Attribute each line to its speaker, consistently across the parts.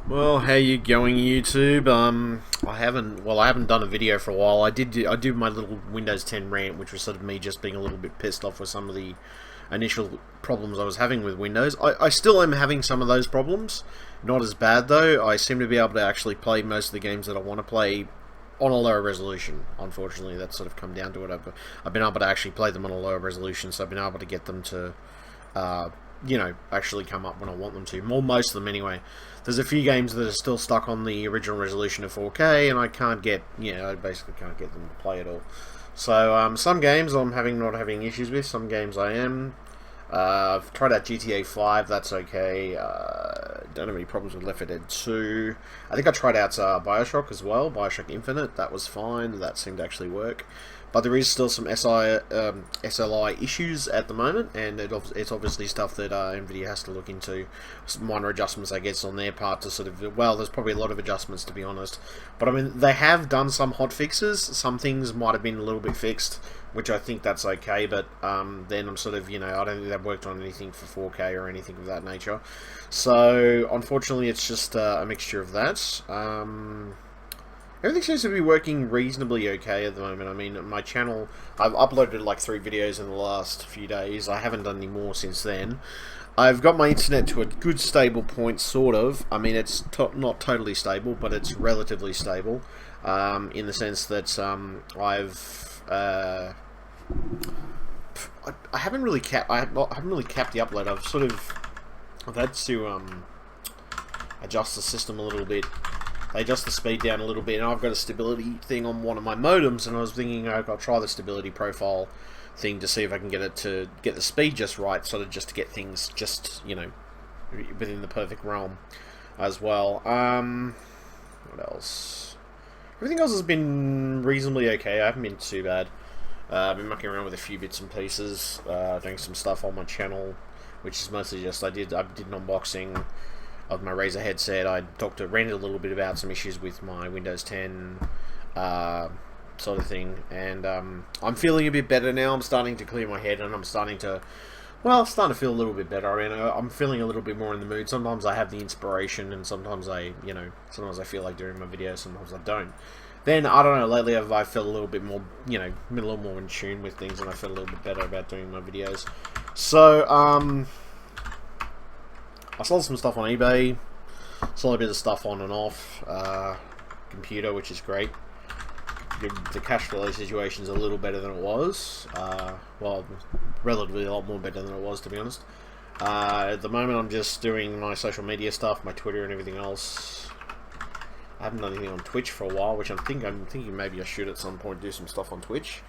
Speaker 1: Well, how you going, YouTube? I haven't done a video for a while. I did my little Windows 10 rant, which was sort of me just being a little bit pissed off with some of the initial problems I was having with Windows. I still am having some of those problems. Not as bad though. I seem to be able to actually play most of the games that I want to play on a lower resolution. Unfortunately, that's sort of come down to it. I've been able to actually play them on a lower resolution, so I've been able to get them to uh, actually come up when I want them to. Most of them anyway. There's a few games that are still stuck on the original resolution of 4K, and I can't get, I basically can't get them to play at all. So some games I'm not having issues with. Some games I am. I've tried out GTA 5. That's okay. Don't have any problems with Left 4 Dead 2. I think I tried out Bioshock as well. Bioshock Infinite. That was fine. That seemed to actually work. But there is still some SLI issues at the moment, and it's obviously stuff that NVIDIA has to look into. Some minor adjustments, I guess, on their part to sort of, well, there's probably a lot of adjustments, to be honest. But I mean, they have done some hot fixes. Some things might have been a little bit fixed, which I think that's okay, but then I'm sort of, I don't think they've worked on anything for 4K or anything of that nature. So, unfortunately, it's just a mixture of that. Everything seems to be working reasonably okay at the moment. I mean, my channel, I've uploaded like 3 videos in the last few days. I haven't done any more since then. I've got my internet to a good stable point, sort of. I mean, it's not totally stable, but it's relatively stable, in the sense that I haven't really haven't really capped the upload. I've had to adjust the system a little bit. They adjust the speed down a little bit, and I've got a stability thing on one of my modems, and I was thinking, I'll try the stability profile thing to see if I can get it to get the speed just right, sort of just to get things just, within the perfect realm as well. What else? Everything else has been reasonably okay. I haven't been too bad. I've been mucking around with a few bits and pieces, doing some stuff on my channel, which is mostly just I did an unboxing of my Razer headset. I ranted a little bit about some issues with my Windows 10 sort of thing, and I'm feeling a bit better now. I'm starting to clear my head, and I'm starting to feel a little bit better. I mean, I'm feeling a little bit more in the mood. Sometimes I have the inspiration, and sometimes sometimes I feel like doing my videos, sometimes I don't. Then, I don't know, lately I felt a little bit more, been a little more in tune with things, and I feel a little bit better about doing my videos. So, I sold some stuff on eBay, sold a bit of stuff on and off, computer, which is great. The cash flow situation is a little better than it was, well, relatively a lot more better than it was, to be honest. At the moment I'm just doing my social media stuff, my Twitter and everything else. I haven't done anything on Twitch for a while, which I'm thinking maybe I should at some point do some stuff on Twitch.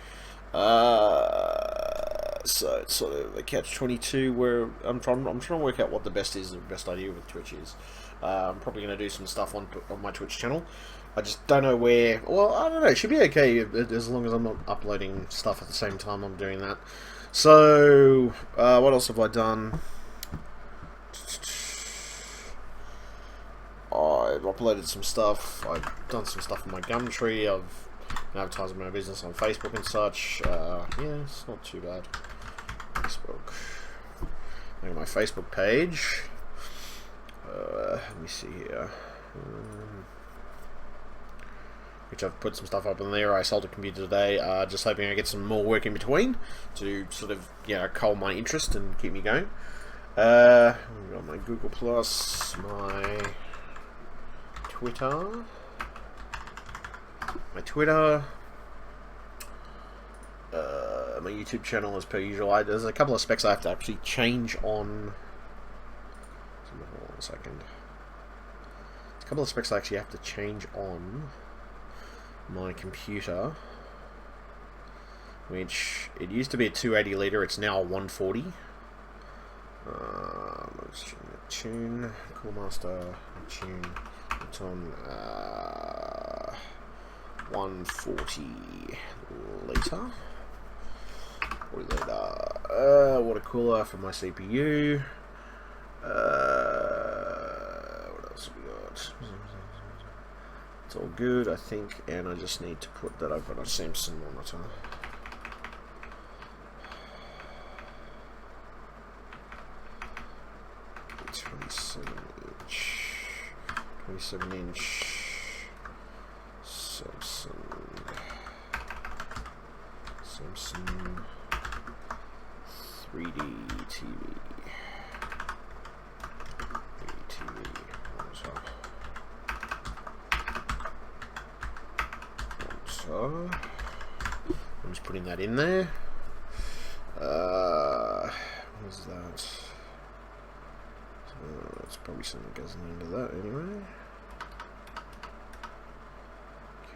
Speaker 1: So it's sort of a catch-22 where I'm trying to work out what the best idea with Twitch is. I'm probably going to do some stuff on my Twitch channel. I just don't know where. Well, I don't know. It should be okay as long as I'm not uploading stuff at the same time I'm doing that. So, what else have I done? I've uploaded some stuff. I've done some stuff on my Gumtree. I've been advertising my business on Facebook and such. Yeah, it's not too bad. Facebook. Look at my Facebook page. Let me see here. Which I've put some stuff up in there. I sold a computer today, just hoping I get some more work in between to sort of, cull my interest and keep me going. I've got my Google Plus, my Twitter, my YouTube channel as per usual. There's a couple of specs I have to actually change on. Hold on a second. There's a couple of specs I actually have to change on my computer, which it used to be a 280 liter. It's now a 140. Let's tune Coolmaster tune. It's on 140 liter. Water cooler for my CPU. What else have we got? It's all good, I think, and I just need to put that I've got a Samsung monitor. 27 inch, 27-inch Samsung 3D TV. So I'm just putting that in there. What is that? So it's probably something that goes into that anyway.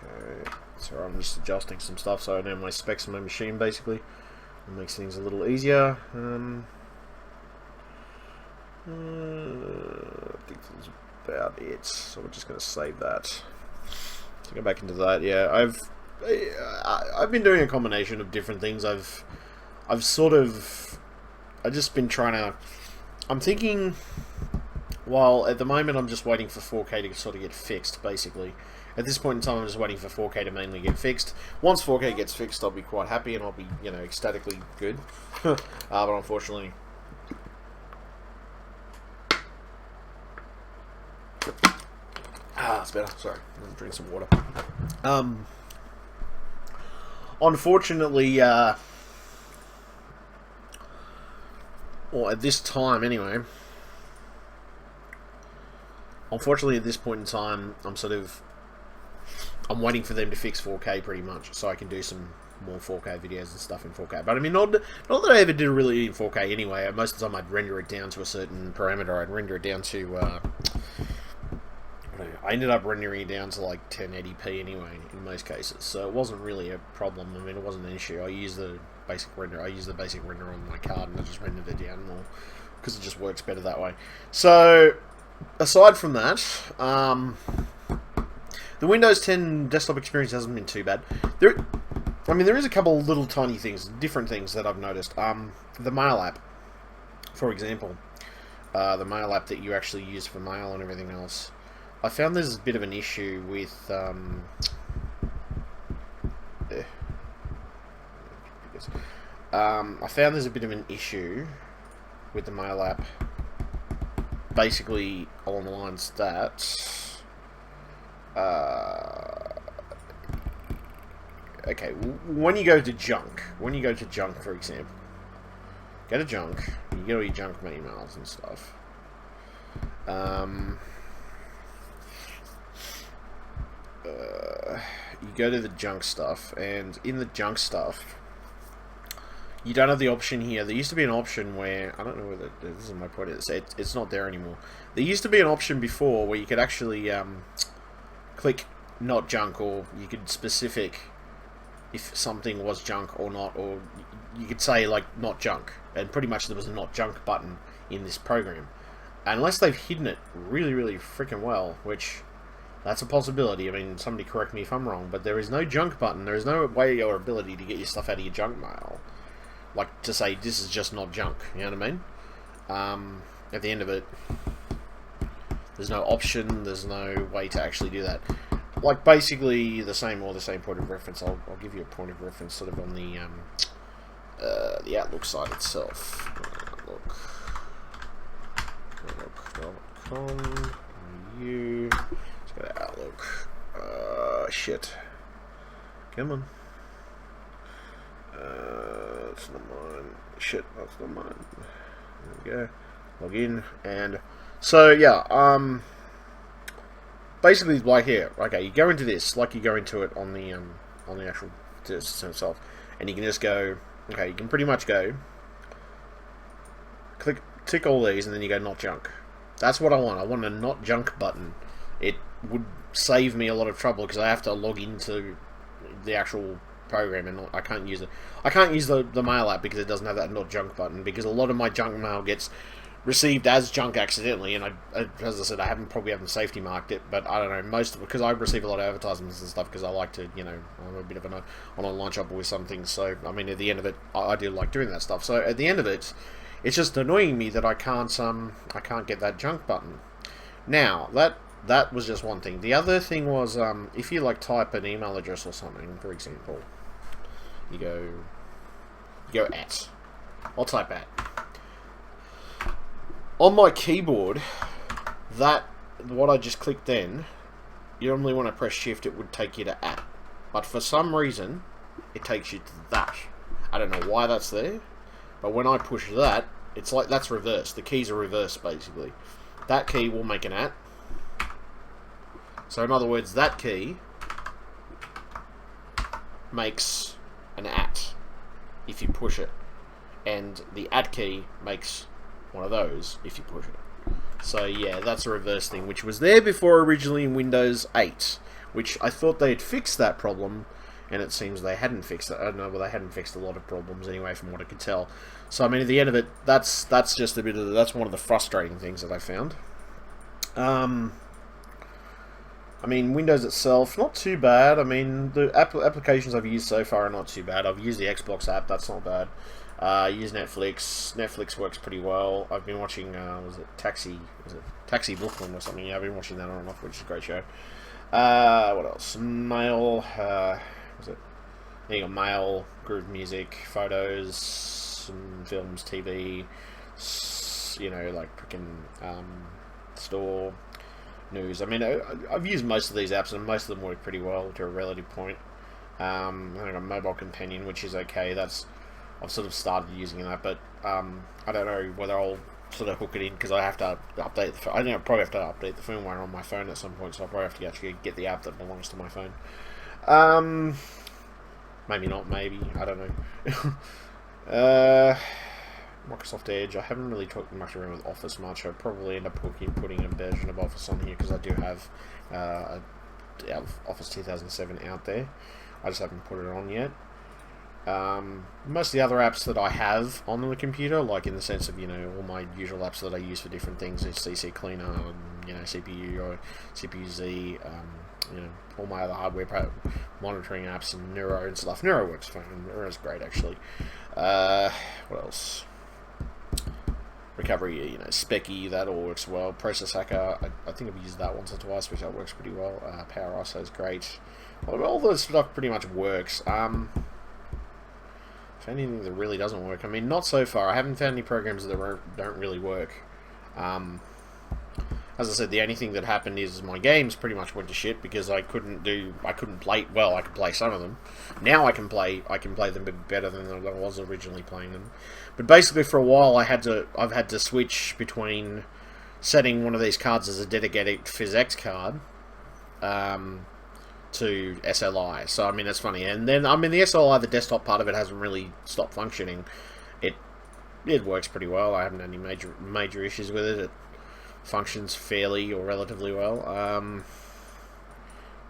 Speaker 1: Okay, so I'm just adjusting some stuff so I know my specs on my machine basically. It makes things a little easier. I think that's about it. So we're just going to save that. To go back into that, yeah, I've been doing a combination of different things. I've just been trying to. I'm thinking. Well, at the moment, I'm just waiting for 4K to sort of get fixed. Basically, at this point in time, I'm just waiting for 4K to mainly get fixed. Once 4K gets fixed, I'll be quite happy and I'll be, ecstatically good. But unfortunately. It's better. Sorry, I'm gonna drink some water. Unfortunately, or at this time anyway. Unfortunately, at this point in time, I'm waiting for them to fix 4K pretty much, so I can do some more 4K videos and stuff in 4K. But I mean, not that I ever did really in 4K anyway. Most of the time, I'd render it down to a certain parameter. I'd render it down to. I ended up rendering it down to like 1080p anyway in most cases, so it wasn't really a problem. I mean, it wasn't an issue. I used the basic render on my card, and I just rendered it down more because it just works better that way. So, aside from that, the Windows 10 desktop experience hasn't been too bad. There is a couple of little tiny things, different things that I've noticed. The Mail app, for example, the Mail app that you actually use for mail and everything else. I found there's a bit of an issue with I found there's a bit of an issue with the Mail app, basically along the lines that okay, when you go to junk, for example, go to junk, you get all your junk emails and stuff. You go to the junk stuff, and in the junk stuff, you don't have the option here. There used to be an option where, I don't know whether this is my point, it's not there anymore. There used to be an option before where you could actually click not junk, or you could specific if something was junk or not, or you could say like not junk, and pretty much there was a not junk button in this program. Unless they've hidden it really, really freaking well, which that's a possibility. I mean, somebody correct me if I'm wrong, but there is no junk button. There is no way or ability to get your stuff out of your junk mail. Like, to say, this is just not junk. You know what I mean? At the end of it, there's no option. There's no way to actually do that. Like, basically, the same point of reference. I'll give you a point of reference sort of on the Outlook site itself. Outlook.com. Let's go to Outlook. Shit. Come on. It's not mine. Shit, that's not mine. There we go. Log in, and so yeah. Basically, like here. Okay, you go into this like you go into it on the actual system itself, and you can just go. Okay, you can pretty much go. Tick all these, and then you go not junk. That's what I want. I want a not junk button. It would save me a lot of trouble because I have to log into the actual program, and I can't use it. I can't use the Mail app because it doesn't have that not junk button, because a lot of my junk mail gets received as junk accidentally, and as I said, I probably haven't safety marked it, but I don't know, because I receive a lot of advertisements and stuff, because I like to, I'm a bit of an online shopper with some things, so, I mean, at the end of it, I do like doing that stuff, so at the end of it, it's just annoying me that I can't get that junk button. Now, that was just one thing. The other thing was, if you, type an email address or something, for example, you go at. I'll type at. On my keyboard, that what I just clicked then, you normally when I press shift it would take you to at. But for some reason, it takes you to that. I don't know why that's there, but when I push that, it's like that's reversed. The keys are reversed, basically. That key will make an at. So in other words, that key makes an at if you push it. And the at key makes one of those if you push it. So yeah, that's a reverse thing, which was there before originally in Windows 8, which I thought they had fixed that problem, and it seems they hadn't fixed it. I don't know, but they hadn't fixed a lot of problems anyway, from what I could tell. So I mean, at the end of it, that's just a bit of that's one of the frustrating things that I found. I mean, Windows itself, not too bad. I mean, the applications I've used so far are not too bad. I've used the Xbox app, that's not bad. I use Netflix. Netflix works pretty was it Taxi Brooklyn or something? Yeah, I've been watching that on and off, which is a great show. What else? Mail, there you go, Mail, Groove Music, Photos, some films, TV, you know, like freaking Store, News. I mean, I've used most of these apps, and most of them work pretty well to a relative point. I got Mobile Companion, which is okay. I've sort of started using that, but I don't know whether I'll sort of hook it in, because I have to update the I think I'll probably have to update the firmware on my phone at some point, so I'll probably have to actually get the app that belongs to my phone. Maybe not, maybe, I don't know. Microsoft Edge, I haven't really talked much around with Office much. I'll probably end up putting a version of Office on here, because I do have Office 2007 out there. I just haven't put it on yet. Most of the other apps that I have on the computer, like in the sense of, you know, all my usual apps that I use for different things, is CC Cleaner, you know, CPU or CPU-Z, you know, all my other hardware monitoring apps and Neuro and stuff. Neuro works fine. Neuro's great, actually. What else? Recovery, you know, Specky, that all works well. Process Hacker, I think I've used that once or twice, which that works pretty well. Power ISO is great. Well, all this stuff pretty much works. If anything that really doesn't work, I mean, not so far. I haven't found any programs that don't really work. As I said, the only thing that happened is my games pretty much went to shit, because I couldn't play. Well, I could play some of them. Now I can play them a bit better than I was originally playing them. But basically, for a while, I've had to switch between setting one of these cards as a dedicated PhysX card, to SLI. So I mean, it's funny. And then I mean, the SLI, the desktop part of it hasn't really stopped functioning. It works pretty well. I haven't had any major issues with it. It functions fairly or relatively well.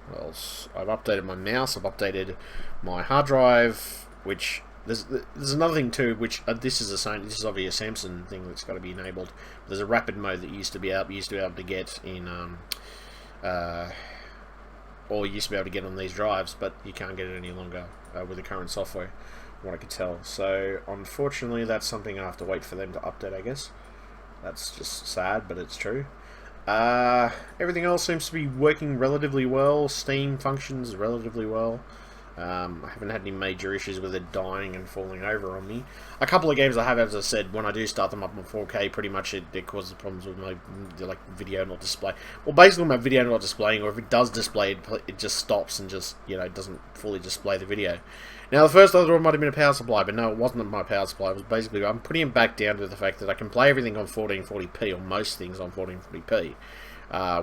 Speaker 1: What else? I've updated my mouse. I've updated my hard drive. Which there's another thing too. Which this is obviously a Samsung thing that's got to be enabled. There's a rapid mode that you used to be able to get in or you used to be able to get on these drives, but you can't get it any longer with the current software, from what I could tell. So unfortunately, that's something I have to wait for them to update, I guess. That's just sad, but it's true. Everything else seems to be working relatively well. Steam functions relatively well. I haven't had any major issues with it dying and falling over on me. A couple of games I have, as I said, when I do start them up on 4K, pretty much it causes problems with my video not display. Well, basically my video not displaying, or if it does display, it just stops and just, you know, doesn't fully display the video. Now, the first I thought it might have been a power supply, but no, it wasn't my power supply. It was basically, I'm putting it back down to the fact that I can play everything on 1440p, or most things on 1440p.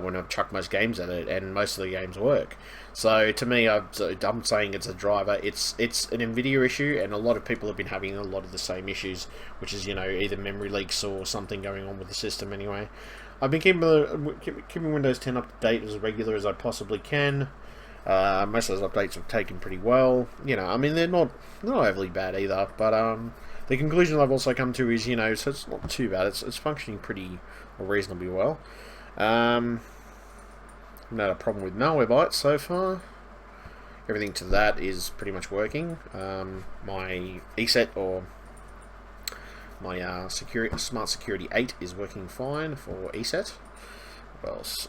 Speaker 1: When I chuck most games at it, and most of the games work. So to me, I'm saying it's a driver. It's an NVIDIA issue, and a lot of people have been having a lot of the same issues, which is, you know, either memory leaks or something going on with the system anyway. I've been keeping Windows 10 up to date as regular as I possibly can. Most of those updates have taken pretty well. You know, I mean, they're not overly bad either, but the conclusion I've also come to is, you know, so it's not too bad. It's functioning pretty or reasonably well. Not a problem with Malwarebytes so far. Everything to that is pretty much working. My ESET, or my Smart Security 8 is working fine for ESET. What else?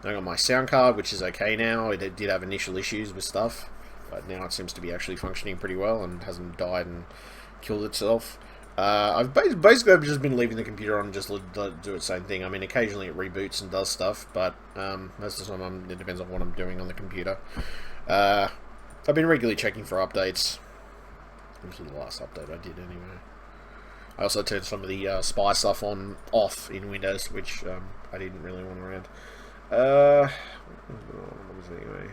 Speaker 1: I got my sound card, which is okay now. It did have initial issues with stuff, but now it seems to be actually functioning pretty well and hasn't died and killed itself. Basically I've just been leaving the computer on and just do its same thing. I mean, occasionally it reboots and does stuff, but most of the time it depends on what I'm doing on the computer. I've been regularly checking for updates. This was the last update I did anyway. I also turned some of the spy stuff off in Windows, which I didn't really want around. What was it anyway?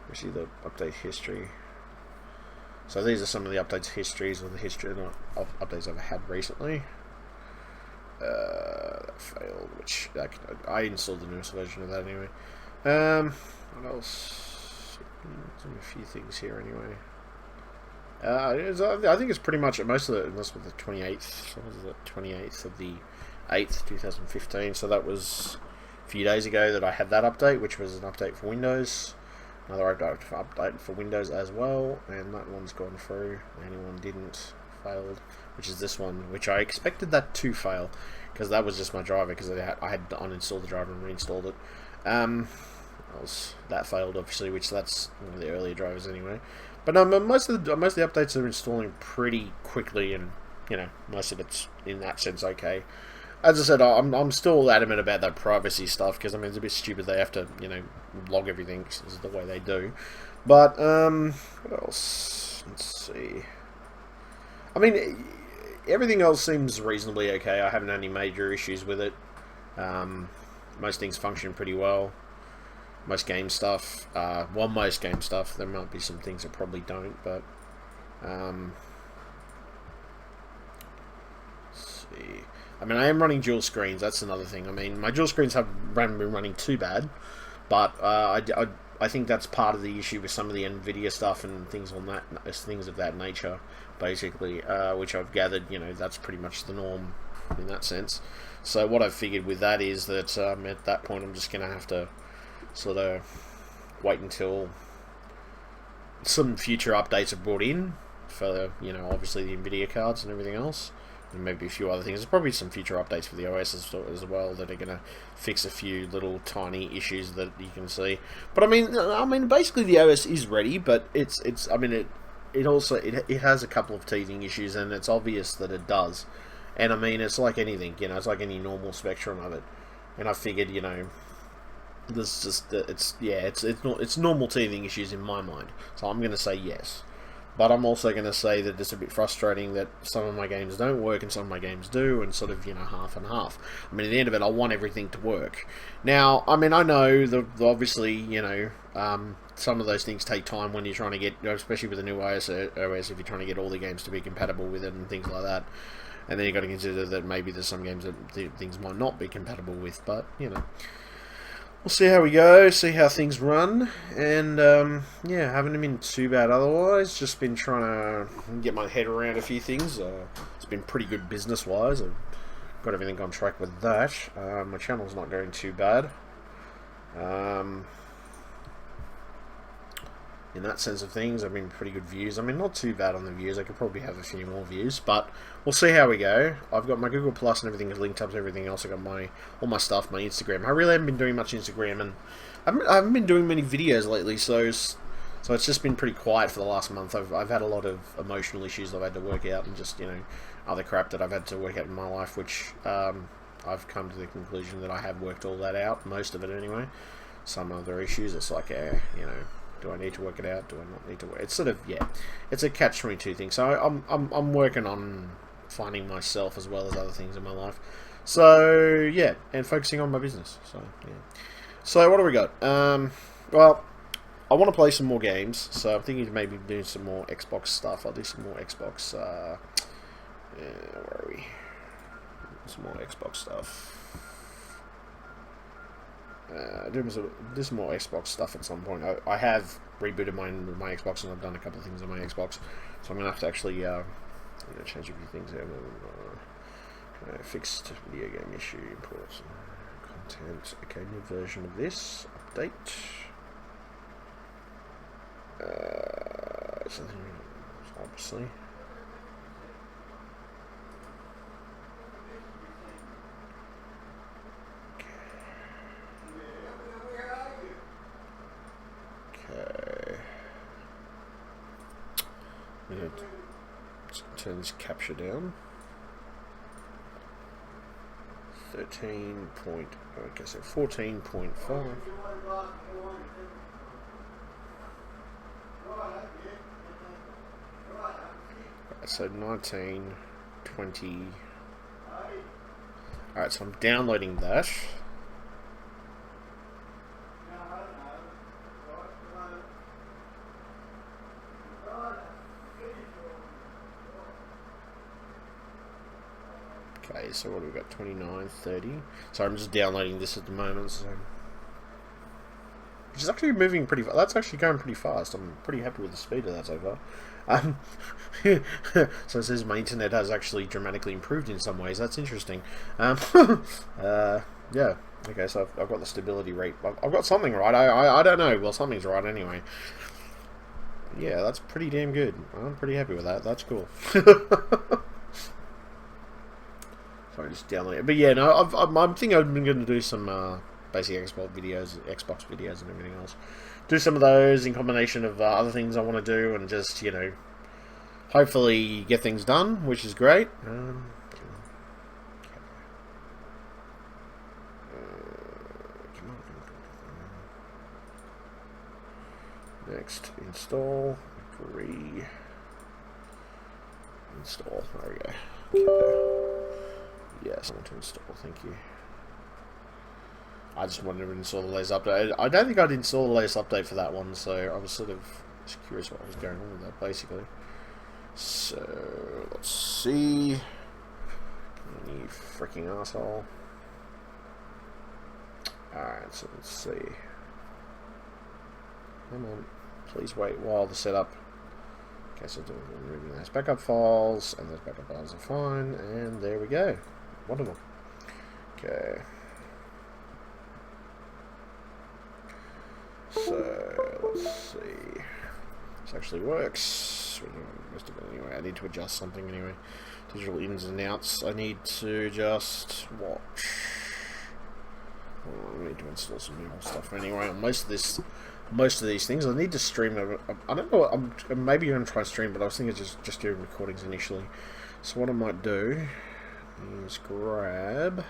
Speaker 1: We see the update history. So these are some of the updates histories of the history of updates I've had recently. That failed, which I installed the newest version of that anyway. What else? There's a few things here anyway. I think it's pretty much most of it, unless with the 28th. So was it 28th of the 8th, 2015. So that was a few days ago that I had that update, which was an update for Windows. Another update for Windows as well, and that one's gone through. The only one didn't, failed, which is this one, which I expected that to fail, because that was just my driver, because I had uninstalled the driver and reinstalled it. That failed, obviously, which that's one of the earlier drivers anyway. But most of the updates are installing pretty quickly, and most of it's in that sense okay. As I said, I'm still adamant about that privacy stuff, because I mean it's a bit stupid they have to log everything, because this is the way they do. But what else? Let's see. I mean, everything else seems reasonably okay. I haven't had any major issues with it. Most things function pretty well. Most game stuff. Most game stuff. There might be some things that probably don't, but let's see. I mean, I am running dual screens. That's another thing. I mean, my dual screens haven't been running too bad, but I think that's part of the issue with some of the Nvidia stuff and things of that nature, basically, which I've gathered. That's pretty much the norm in that sense. So what I've figured with that is that at that point I'm just going to have to sort of wait until some future updates are brought in for obviously the Nvidia cards and everything else. And maybe a few other things. There's probably some future updates for the OS as well that are going to fix a few little tiny issues that you can see. But I mean, basically the OS is ready, but it has a couple of teething issues, and it's obvious that it does. And I mean, it's like anything, it's like any normal spectrum of it. And I figured, this just it's normal teething issues in my mind. So I'm going to say yes. But I'm also going to say that it's a bit frustrating that some of my games don't work and some of my games do, and sort of, half and half. I mean, at the end of it, I want everything to work. Now, I mean, I know that obviously, some of those things take time when you're trying to get, especially with the new OS, if you're trying to get all the games to be compatible with it and things like that. And then you've got to consider that maybe there's some games that things might not be compatible with, but, we'll see how we go, see how things run, and yeah, haven't been too bad otherwise. Just been trying to get my head around a few things. It's been pretty good business-wise. I've got everything on track with that. My channel's not going too bad. In that sense of things, I've been pretty good views. I mean, not too bad on the views. I could probably have a few more views, but we'll see how we go. I've got my Google Plus and everything is linked up to everything else. I've got all my stuff, my Instagram. I really haven't been doing much Instagram, and I haven't been doing many videos lately, so it's just been pretty quiet for the last month. I've had a lot of emotional issues that I've had to work out, and just, other crap that I've had to work out in my life, which I've come to the conclusion that I have worked all that out, most of it anyway. Some other issues, it's like, do I need to work it out? Do I not need to work? It's sort of, it's a catch-22 thing. So I'm working on finding myself as well as other things in my life. So yeah, and focusing on my business. So yeah. So what do we got? Well, I want to play some more games. So I'm thinking of maybe doing some more Xbox stuff. I'll do some more Xbox. Where are we? Some more Xbox stuff. Do some more Xbox stuff at some point. I have rebooted my Xbox, and I've done a couple of things on my Xbox, so I'm going to have to actually change a few things here. Fixed video game issue, import content. Okay, new version of this. Update. Obviously. turn this capture down. 13 point, okay, so 14.5. So 19, 20. Alright, so I'm downloading that. Okay, so what have we got? 29, 30. So I'm just downloading this at the moment. So which is actually moving pretty fast. That's actually going pretty fast. I'm pretty happy with the speed of that so far. So it says my internet has actually dramatically improved in some ways. That's interesting. Yeah. Okay, so I've got the stability rate. I've got something right. I don't know. Well, something's right anyway. Yeah, that's pretty damn good. I'm pretty happy with that. That's cool. Sorry, just download it. But yeah, no, I'm thinking I'm going to do some basic Xbox videos and everything else. Do some of those in combination of other things I want to do, and just, you know, hopefully get things done, which is great. Next, install. Agree. Install. There we go. Okay. Yes, I want to install. Thank you. I just wanted to install the latest update. I don't think I'd install the latest update for that one, so I was sort of just curious what was going on with that, basically. So, let's see. You freaking asshole. Alright, so let's see. Come on. Please wait while the setup. Okay, so removing those backup files, and those backup files are fine, and there we go. Wonderful. Okay. So, let's see. This actually works. Most of it anyway. I need to adjust something anyway. Digital ins and outs. I need to just watch. I need to install some new stuff anyway. On most of these things, I need to stream. I don't know. I'm maybe going to try and stream, but I was thinking just doing recordings initially. So what I might do is grab.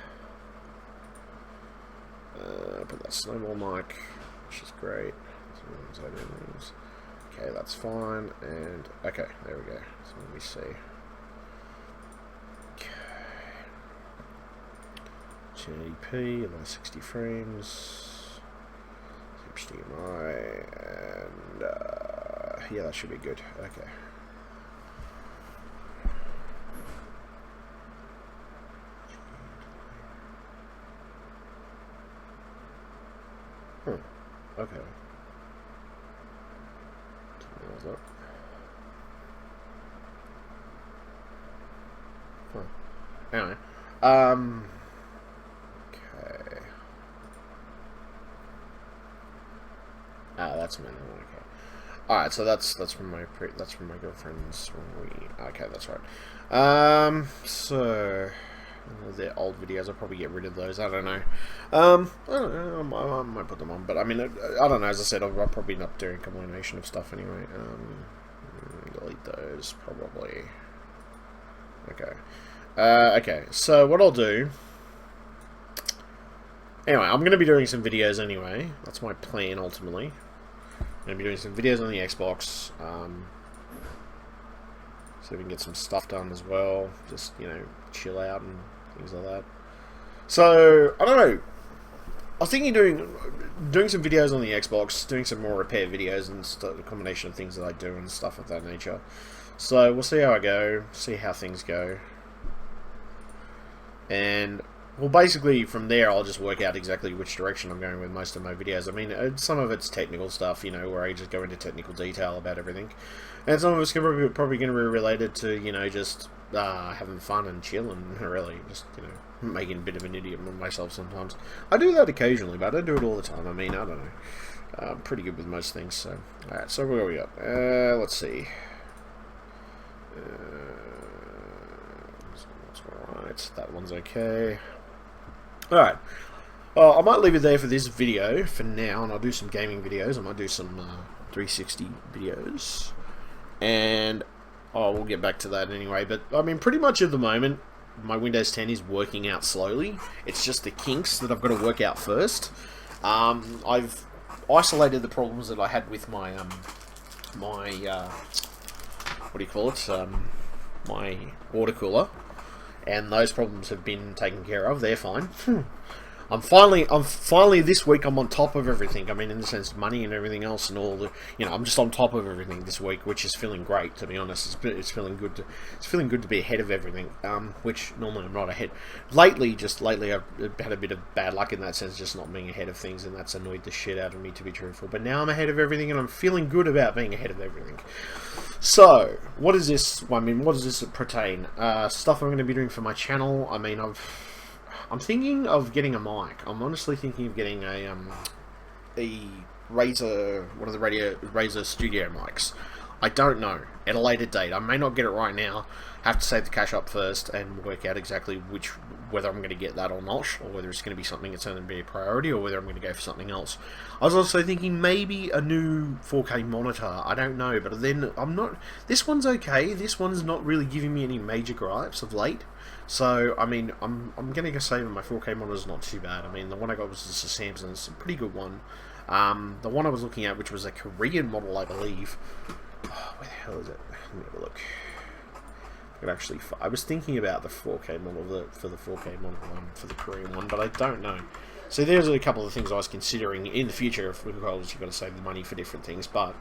Speaker 1: Put that snowball mic, which is great. Okay, that's fine. And okay, there we go. So let me see. Okay. 1080p, about 60 frames. HDMI, and yeah, that should be good. Okay. Okay. Anyway, okay. That's manual. Okay. All right, so that's from my girlfriend's. Okay, that's right. So they're old videos. I'll probably get rid of those. I don't know. I don't know. I might put them on, but I mean, I don't know. As I said, I'll probably not doing a combination of stuff anyway. Delete those probably. Okay. Okay. So what I'll do. Anyway, I'm going to be doing some videos anyway. That's my plan ultimately. I'm going to be doing some videos on the Xbox. So we can get some stuff done as well. Just, you know, chill out and things like that. So, I don't know. I was thinking doing some videos on the Xbox, doing some more repair videos and a combination of things that I do and stuff of that nature. So, we'll see how I go, see how things go. And, well, basically, from there, I'll just work out exactly which direction I'm going with most of my videos. I mean, some of it's technical stuff, you know, where I just go into technical detail about everything. And some of it's probably going to be related to, you know, just having fun and chilling, really. Just, you know, making a bit of an idiot of myself sometimes. I do that occasionally, but I don't do it all the time. I mean, I don't know. I'm pretty good with most things, so. Alright, so where are we up? Let's see. That's alright. That one's okay. Alright. I might leave it there for this video for now, and I'll do some gaming videos. I might do some 360 videos. And Oh, we'll get back to that anyway. But I mean, pretty much at the moment, my Windows 10 is working out slowly. It's just the kinks that I've got to work out first. I've isolated the problems that I had with my what do you call it? My water cooler, and those problems have been taken care of. They're fine. I'm finally this week I'm on top of everything. I mean, in the sense of money and everything else and all the, I'm just on top of everything this week, which is feeling great, to be honest. It's feeling good to be ahead of everything, which normally I'm not ahead. Lately I've had a bit of bad luck in that sense, just not being ahead of things, and that's annoyed the shit out of me, to be truthful. But now I'm ahead of everything, and I'm feeling good about being ahead of everything. So, what is this? What does this pertain? Stuff I'm going to be doing for my channel. I mean, I'm thinking of getting a mic. I'm honestly thinking of getting a Razer, one of the Razer Studio mics. I don't know. At a later date. I may not get it right now. Have to save the cash up first and work out exactly whether I'm going to get that or not, or whether it's going to be something that's going to be a priority, or whether I'm going to go for something else. I was also thinking maybe a new 4K monitor. I don't know, but then I'm not. This one's okay. This one's not really giving me any major gripes of late. So, I mean, I'm going to say that my 4K monitor's not too bad. I mean, the one I got was just a Samsung. It's a pretty good one. The one I was looking at, which was a Korean model, I believe. Oh, where the hell is it? Let me have a look. I was thinking about the 4K model for the 4K model one for the Korean one, but I don't know. So there's a couple of things I was considering in the future. Of course, you've got to save the money for different things, but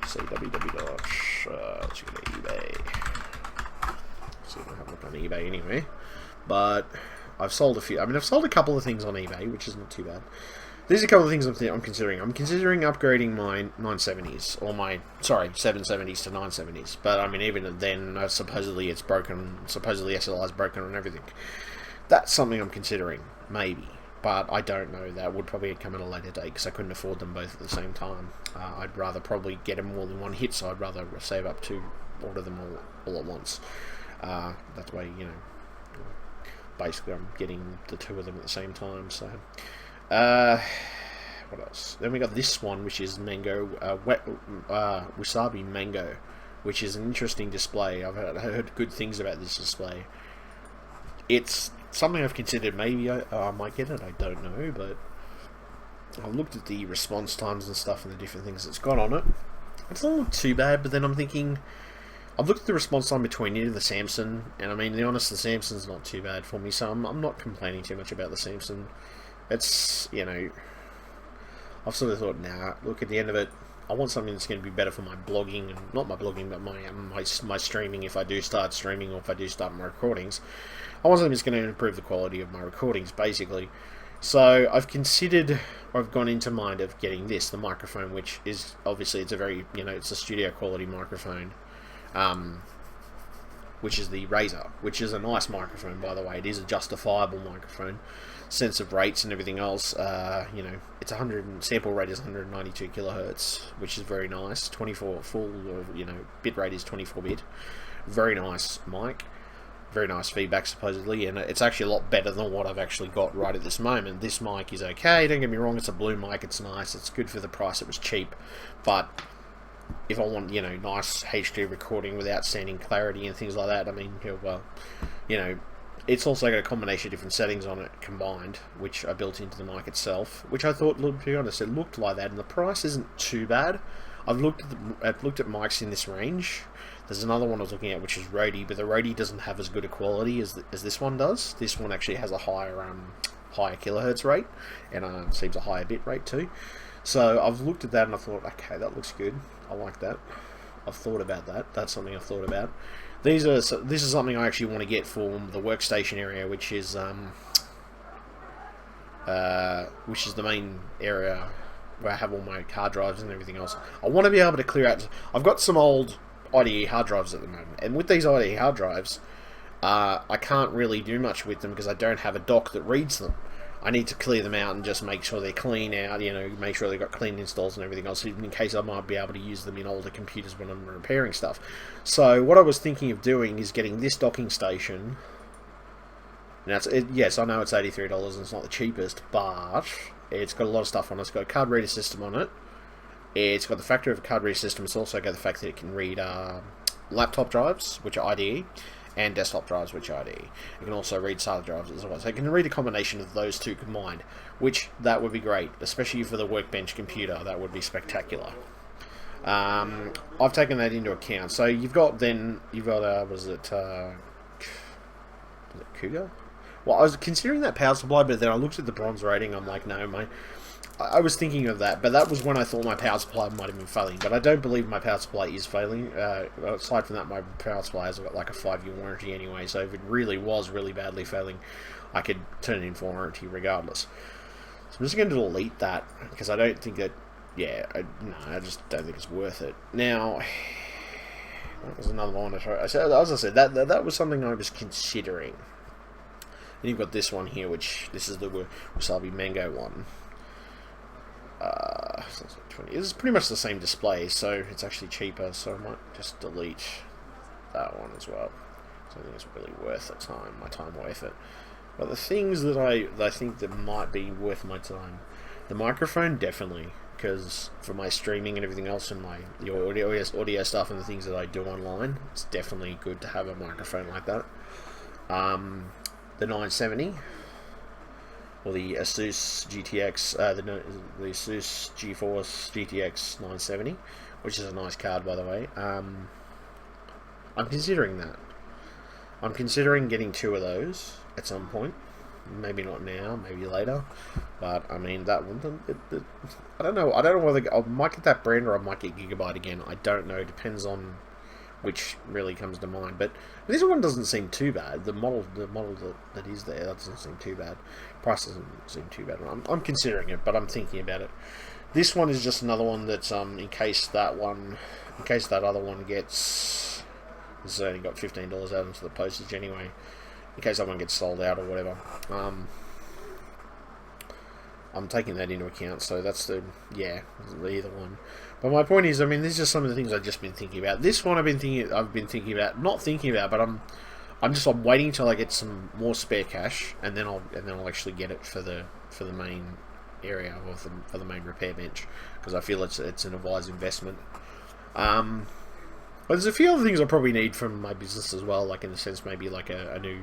Speaker 1: see www. Let's go to eBay. So I don't have a look on eBay anyway, but I've sold a few. I mean, I've sold a couple of things on eBay, which is not too bad. There's a couple of things I'm considering. I'm considering upgrading my 970s, or my 770s to 970s. But I mean, even then, supposedly it's broken. Supposedly SLR is broken and everything. That's something I'm considering, maybe. But I don't know. That would probably come at a later date because I couldn't afford them both at the same time. I'd rather probably get them all in one hit, so I'd rather save up to order them all at once. That way, basically I'm getting the two of them at the same time. So, what else? Then we got this one, which is Mango, Wasabi Mango, which is an interesting display. I've heard good things about this display. It's something I've considered. Maybe I might get it. I don't know, but I've looked at the response times and stuff and the different things it's got on it. It's not too bad, but then I'm thinking, I've looked at the response time between it and the Samsung, and I mean, to be honest, the Samsung's not too bad for me, so I'm not complaining too much about the Samsung. It's, I've sort of thought, nah, look, at the end of it, I want something that's going to be better for my blogging, and not my blogging, but my streaming if I do start streaming, or if I do start my recordings. I want something that's going to improve the quality of my recordings, basically. So I've considered, or I've gone into mind of getting this, the microphone, which is, obviously, it's a very, it's a studio quality microphone. Which is the Razer, which is a nice microphone, by the way. It is a justifiable microphone, sense of rates and everything else. It's sample rate is 192 kilohertz, which is very nice. 24 full, bit rate is 24 bit. Very nice mic, very nice feedback supposedly, and it's actually a lot better than what I've actually got right at this moment. This mic is okay. Don't get me wrong, it's a blue mic. It's nice. It's good for the price. It was cheap, but if I want, nice HD recording with outstanding clarity and things like that, I mean, it's also got a combination of different settings on it combined, which I built into the mic itself, which I thought, to be honest, it looked like that, and the price isn't too bad. I've looked at mics in this range. There's another one I was looking at, which is Rode, but the Rode doesn't have as good a quality as this one does. This one actually has a higher kilohertz rate, and seems a higher bit rate too. So I've looked at that and I thought, okay, that looks good. I like that. I've thought about that. That's something I've thought about. This is something I actually want to get for the workstation area, which is the main area where I have all my hard drives and everything else. I want to be able to clear out. I've got some old IDE hard drives at the moment, and with these IDE hard drives, I can't really do much with them because I don't have a dock that reads them. I need to clear them out and just make sure they're clean out, make sure they've got clean installs and everything else, in case I might be able to use them in older computers when I'm repairing stuff. So what I was thinking of doing is getting this docking station. Now, yes, I know it's $83 and it's not the cheapest, but it's got a lot of stuff on it. It's got a card reader system on it. It's got the factor of a card reader system. It's also got the fact that it can read laptop drives, which are IDE, and desktop drives, which are IDE. You can also read SATA drives as well. So you can read a combination of those two combined, which that would be great, especially for the Workbench computer. That would be spectacular. I've taken that into account. So you've got was it Cougar? Well, I was considering that power supply, but then I looked at the bronze rating. I'm like, no, I was thinking of that, but that was when I thought my power supply might have been failing. But I don't believe my power supply is failing. Aside from that, my power supply has got like a 5-year warranty anyway. So if it really was really badly failing, I could turn it in for warranty regardless. So I'm just going to delete that because I don't think that. Yeah, I just don't think it's worth it. Now, that was another one to try. As I said, that was something I was considering. And you've got this one here, which this is the Wasabi Mango one. This is pretty much the same display, so it's actually cheaper. So I might just delete that one as well. So I think it's really worth my time worth it. But the things that I think that might be worth my time, the microphone definitely. Because for my streaming and everything else and the audio stuff and the things that I do online, it's definitely good to have a microphone like that. The 970 or the Asus GTX, the Asus GeForce GTX 970, which is a nice card by the way. I'm considering that. I'm considering getting 2 of those at some point. Maybe not now, maybe later, but I mean that one. I don't know. I don't know whether I might get that brand or I might get Gigabyte again. I don't know. It depends on which really comes to mind. But this one doesn't seem too bad. The model that is there, that doesn't seem too bad. Price doesn't seem too bad. I'm considering it, but I'm thinking about it. This one is just another one that's in case that other one gets. This has only got $15 out into the postage anyway. In case that one gets sold out or whatever. I'm taking that into account, so that's either one. But my point is, I mean, these are just some of the things I've just been thinking about. This one I've been thinking about, not thinking about, but I'm waiting until I get some more spare cash, and then I'll actually get it for the main area or for the main repair bench, because I feel it's an wise investment. But there's a few other things I probably need from my business as well, like in a sense maybe like a new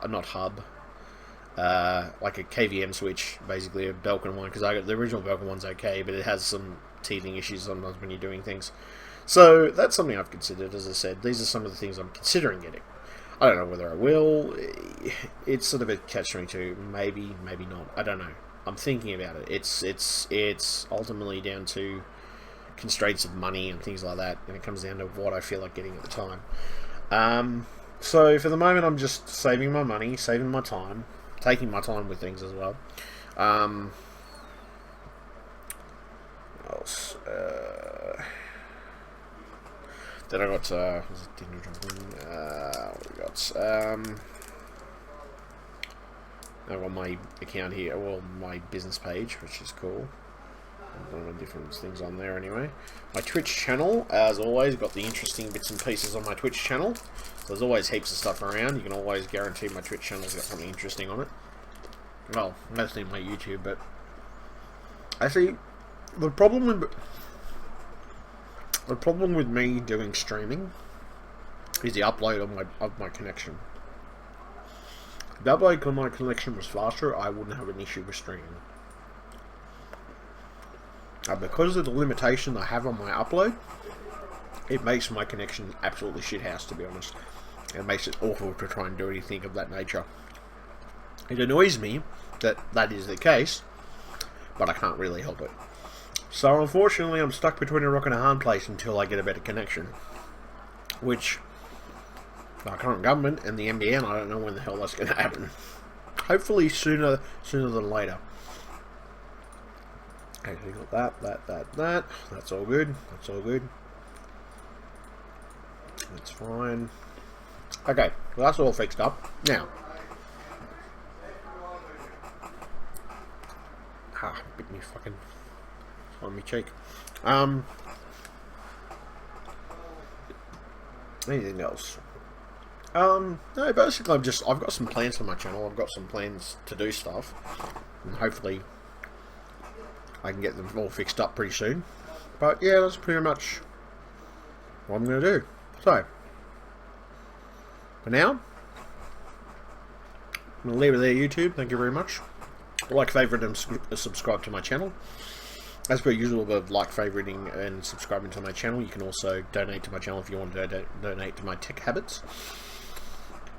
Speaker 1: not hub, like a KVM switch, basically a Belkin one, because I got the original Belkin one's okay, but it has some teething issues sometimes when you're doing things. So that's something I've considered. As I said, these are some of the things I'm considering getting. I don't know whether I will. It's sort of a catch-22. Maybe not. I don't know. I'm thinking about it. It's ultimately down to constraints of money and things like that, and it comes down to what I feel like getting at the time. So for the moment, I'm just saving my money, saving my time, taking my time with things as well. What else? Then I got what we got? I've got my account here, well, my business page, which is cool. A lot of different things on there anyway. My Twitch channel, as always, got the interesting bits and pieces on my Twitch channel. So there's always heaps of stuff around. You can always guarantee my Twitch channel's got something interesting on it. Well, mostly my YouTube, but actually, the problem with me doing streaming is the upload of my connection. If the upload on my connection was faster, I wouldn't have an issue with streaming. Because of the limitation I have on my upload, it makes my connection absolutely shithouse, to be honest. It makes it awful to try and do anything of that nature. It annoys me that is the case, but I can't really help it. So unfortunately, I'm stuck between a rock and a hard place until I get a better connection. Which, our current government and the NBN, I don't know when the hell that's going to happen. Hopefully sooner than later. Okay, we got that. That's all good. That's fine. Okay, well that's all fixed up. Now, bit me fucking on me cheek. Anything else? No, basically I've got some plans for my channel. I've got some plans to do stuff, and hopefully I can get them all fixed up pretty soon. But yeah, that's pretty much what I'm going to do. So, For now, I'm going to leave it there, YouTube. Thank you very much. Like, favourite, and subscribe to my channel. As per usual, with like, favoriting, and subscribing to my channel, you can also donate to my channel if you want to donate to my tech habits.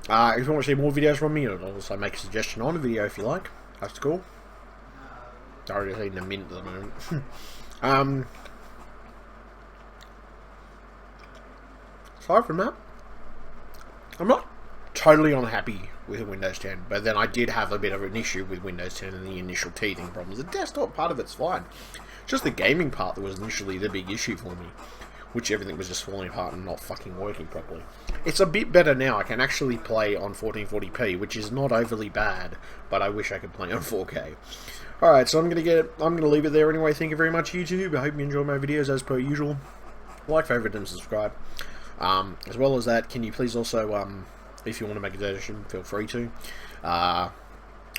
Speaker 1: If you want to see more videos from me, I'll also make a suggestion on a video if you like. That's cool. I already seen a mint at the moment. Aside from that, I'm not totally unhappy with Windows 10, but then I did have a bit of an issue with Windows 10 and the initial teething problems. The desktop part of it's fine. Just the gaming part that was initially the big issue for me, which everything was just falling apart and not fucking working properly. It's a bit better now. I can actually play on 1440p, which is not overly bad, but I wish I could play on 4K. Alright, so I'm gonna leave it there anyway. Thank you very much, YouTube. I hope you enjoy my videos as per usual. Like, favorite, and subscribe. As well as that, can you please also, if you want to make a donation, feel free to.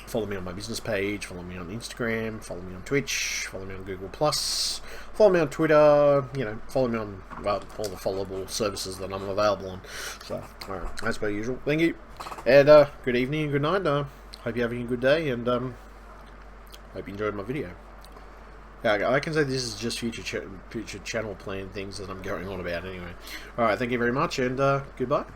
Speaker 1: Follow me on my business page, follow me on Instagram, follow me on Twitch, follow me on Google+, follow me on Twitter, you know, follow me on, well, all the followable services that I'm available on. So, alright, as per usual, thank you, and good evening and good night. Hope you're having a good day, and hope you enjoyed my video. Yeah, I can say this is just future channel plan things that I'm going on about anyway. Alright, thank you very much, and goodbye.